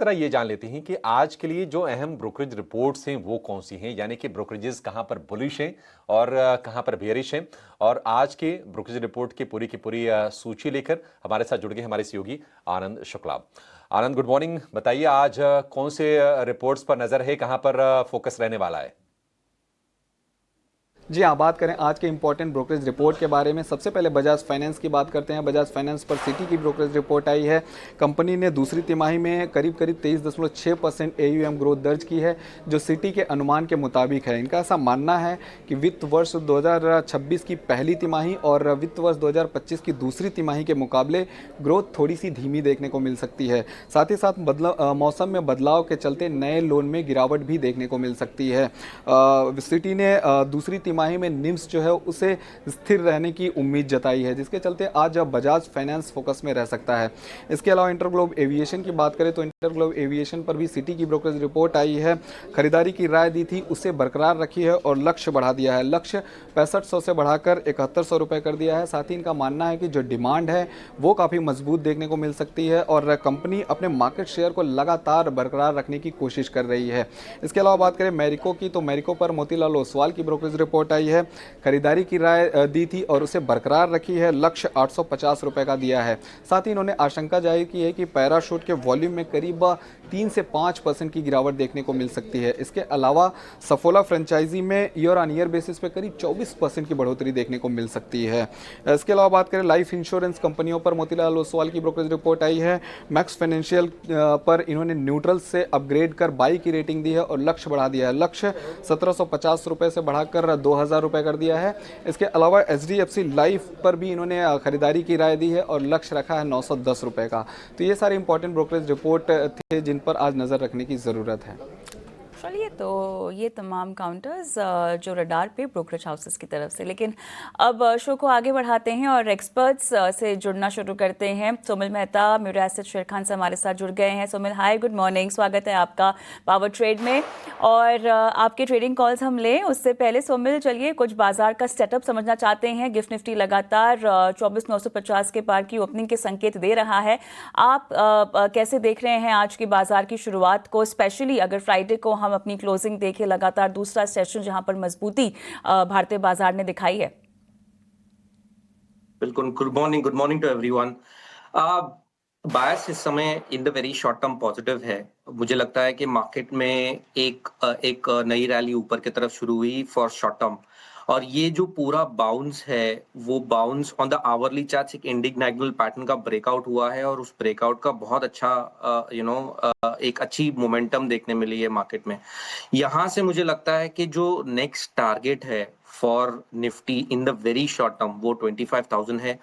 तरह ये जान लेते हैं कि आज के लिए जो अहम ब्रोकरेज रिपोर्ट्स हैं वो कौन सी हैं, यानी कि ब्रोकरेजेस कहां पर बुलिश हैं और कहां पर बेयरिश हैं। और आज के ब्रोकरेज रिपोर्ट की पूरी सूची लेकर हमारे साथ जुड़ गए हमारे सहयोगी आनंद शुक्ला। आनंद, गुड मॉर्निंग। बताइए आज कौन से रिपोर्ट्स पर नजर है, कहां पर फोकस रहने वाला है। जी हाँ, बात करें आज के इंपॉर्टेंट ब्रोकरेज रिपोर्ट के बारे में। सबसे पहले बजाज फाइनेंस की बात करते हैं। बजाज फाइनेंस पर सिटी की ब्रोकरेज रिपोर्ट आई है। कंपनी ने दूसरी तिमाही में करीब 23.6% AUM ग्रोथ दर्ज की है, जो सिटी के अनुमान के मुताबिक है। इनका ऐसा मानना है कि वित्त वर्ष 2026 की पहली तिमाही और वित्त वर्ष 2025 की दूसरी तिमाही के मुकाबले ग्रोथ थोड़ी सी धीमी देखने को मिल सकती है। साथ ही साथ मौसम में बदलाव के चलते नए लोन में गिरावट भी देखने को मिल सकती है। सिटी ने दूसरी तिमाही में निम्स जो है उसे स्थिर रहने की उम्मीद जताई है, जिसके चलते आज बजाज फाइनेंस फोकस में रह सकता है। इसके अलावा इंटरग्लोब एविएशन की बात करें तो इंटरग्लोब एविएशन पर भी सिटी की ब्रोकरेज रिपोर्ट आई है। खरीदारी की राय दी थी, उसे बरकरार रखी है और लक्ष्य बढ़ा दिया है। लक्ष्य 6500 से बढ़ाकर 7100 रुपये कर दिया है। साथ ही इनका मानना है कि जो डिमांड है वो काफ़ी मजबूत देखने को मिल सकती है और कंपनी अपने मार्केट शेयर को लगातार बरकरार रखने की कोशिश कर रही है। इसके अलावा बात करें मैरिको की, तो मैरिको पर मोतीलाल ओसवाल की ब्रोकरेज रिपोर्ट आई है। खरीदारी की राय दी थी और उसे बरकरार रखी है। लक्ष्य 850 रुपए का दिया है। साथ ही इन्होंने आशंका जाहिर की है कि पैराशूट के वॉल्यूम में करीब 3 से 5% की गिरावट देखने को मिल सकती है। इसके अलावा सफोला फ्रेंचाइजी में ईयर ऑन ईयर बेसिस पे करीब 24% की बढ़ोतरी देखने को मिल सकती है। इसके अलावा बात करें लाइफ इंश्योरेंस कंपनियों पर, मोतीलाल ओसवाल की ब्रोकरेज रिपोर्ट आई है। मैक्स फाइनेंशियल पर इन्होंने न्यूट्रल से अपग्रेड कर बाई की रेटिंग दी है और लक्ष्य बढ़ा दिया है। लक्ष्य 1750 रुपए से बढ़ाकर 2000 रुपए कर दिया है। इसके अलावा HDFC लाइफ पर भी इन्होंने खरीदारी की राय दी है और लक्ष्य रखा है 910 रुपए का। तो ये सारे इंपॉर्टेंट ब्रोकरेज रिपोर्ट थे जिन पर आज नज़र रखने की ज़रूरत है। चलिए, तो ये तमाम काउंटर्स जो रडार पे ब्रोकरेज हाउसेस की तरफ से। लेकिन अब शो को आगे बढ़ाते हैं और एक्सपर्ट्स से जुड़ना शुरू करते हैं। सोमिल मेहता म्यूरा एसेट शेर खान से हमारे साथ जुड़ गए हैं। सोमिल, हाय, गुड मॉर्निंग, स्वागत है आपका पावर ट्रेड में। और आपके ट्रेडिंग कॉल्स हम लें उससे पहले सोमिल, चलिए कुछ बाजार का सेटअप समझना चाहते हैं। गिफ्ट निफ्टी लगातार 24,950 के पार की ओपनिंग के संकेत दे रहा है। आप कैसे देख रहे हैं आज की बाजार की शुरुआत को, स्पेशली अगर फ्राइडे को हम अपनी क्लोजिंग देखें, लगातार दूसरा सेशन जहां पर मजबूती भारतीय बाजार ने दिखाई है। बिल्कुल, गुड मॉर्निंग टू एवरीवन। बायस इस समय in the very short term positive है। मुझे लगता है कि मार्केट में एक नई रैली ऊपर की तरफ शुरू हुई फॉर शॉर्ट टर्म, और ये जो पूरा बाउंस है वो bounce on the hourly chart एक इंडिग्नाइगल पैटर्न का ब्रेकआउट हुआ है, और उस ब्रेकआउट का बहुत अच्छा एक अच्छी मोमेंटम देखने मिली है मार्केट में। यहाँ से मुझे लगता है कि जो नेक्स्ट टारगेट है for Nifty in the very short term वो 25,000 है।